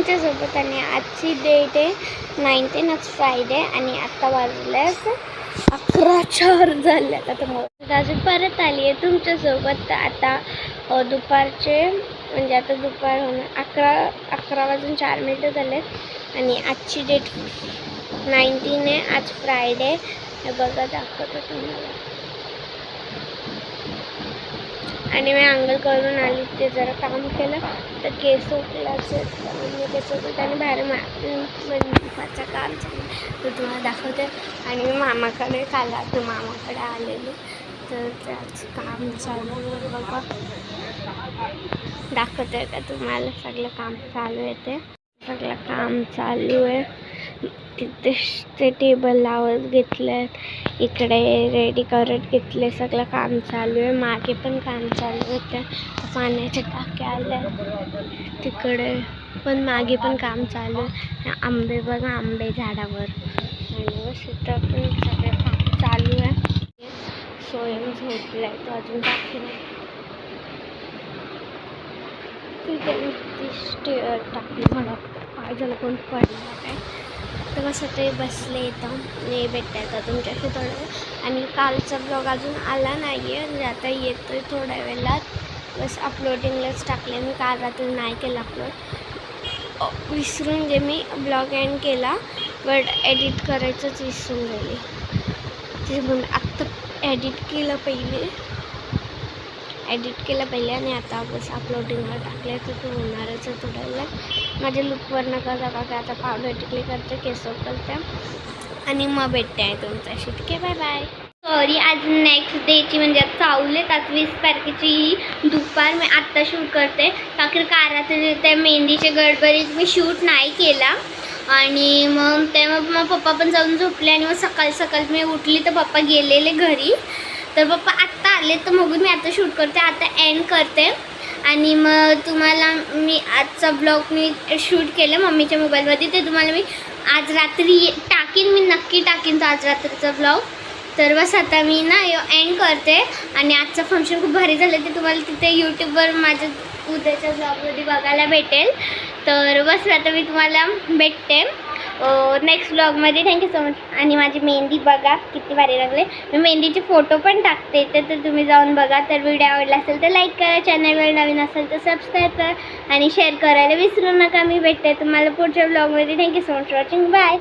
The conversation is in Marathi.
तुमच्यासोबत आणि आजची डेट आहे 19 आज फ्रायडे आणि आत्ता वाजल्यास 11:04 झाल्यात. आता अजून परत आली आहे तुमच्यासोबत. आता दुपारचे म्हणजे आता दुपार होणं 11 वाजून 4 मिनिटं झालेत आणि आजची डेट 19 आहे. आज फ्रायडे. हे बघा दाखवतो तुम्हाला. आणि मी अंघोळ करून आली, ते जरा काम केलं तर केस उकलायचे मी केस उकलत आणि बाहेर मंडपाचं काम चालू तर तुम्हाला दाखवते. आणि मी मामाकडे मामाकडे आलेली तर त्याचं काम चालू आहे बघा. दाखवते का तुम्हाला. सगळं काम चालू आहे, ते सगळं काम चालू आहे. तिथे ते टेबल लावत घेतले, इकडे रेडी करत घेतले, सगळं काम चालू आहे. मागे पण काम चालू होतं, पाण्याच्या टाक्या आल्या तिकडे पण, मागे पण काम चालू आहे. आंबे बघा, आंबे झाडावर आणि बस इथं पण सगळं काम चालू आहे. सोयम झोपलाय तो अजून टाकी नाही. तिथे टाकली म्हणा काय झालं, कोण पडलं काय तर बस ते बसले इथं नाही भेटता येतं तुमच्याशी थोडं वेळ. आणि कालचा ब्लॉग अजून आला नाही आहे म्हणजे आता येतो आहे थोड्या वेळात. बस अपलोडिंगलाच टाकले मी, काल रात्री नाही केलं अपलोड. विसरून जे मी ब्लॉग एंड केला बट एडिट करायचंच विसरून गेले. ते म्हणून आत्ता एडिट केलं पहिले आणि आता बस अपलोडिंगला टाकले तर ते होणारच आहे थोड्या वेळात. माझ्या लुकवर नका जागा काय, आता पावडर टिकली करते, केस करते आणि मग भेटते आहे तुमच्याशी. ठीक आहे, बाय बाय. सॉरी, आज नेक्स्ट डेची म्हणजे चावलेत आज 20 तारखेची दुपार मी आत्ता शूट करते. रात्री त्या मेहंदीच्या गडबडीत मी शूट नाही केला आणि मग तेव्हा पप्पा पण जाऊन झोपले आणि मग सकाळी मी उठली तर पप्पा गेलेले घरी. तर पप्पा आत्ता आले तर मग मी आता शूट करते, आता एंड करते. आणि मग तुम्हाला मी आजचा ब्लॉग मी शूट केलं मम्मीच्या मोबाईलमध्ये, ते तुम्हाला मी आज रात्री टाकीन, मी नक्की टाकीन तो आज रात्रीचा ब्लॉग. तर बस आता मी ना एंड करते. आणि आजचं फंक्शन खूप भारी झालं, ते तुम्हाला तिथे यूट्यूबवर माझ्या उद्याच्या ब्लॉगमध्ये बघायला भेटेल. तर बस आता मी तुम्हाला भेटते नेक्स्ट ब्लॉगमध्ये. Thank you so much. आणि माझी मेहंदी बघा किती भारी लागले, मी मेहंदीचे फोटो पण टाकते तर तुम्ही जाऊन बघा. तर व्हिडिओ आवडला असेल तर लाईक करा, चॅनलवर नवीन असेल तर सबस्क्राईब करा आणि शेअर करायला विसरू नका. मी भेटते तुम्हाला पुढच्या ब्लॉगमध्ये. Thank you so much for watching. Bye.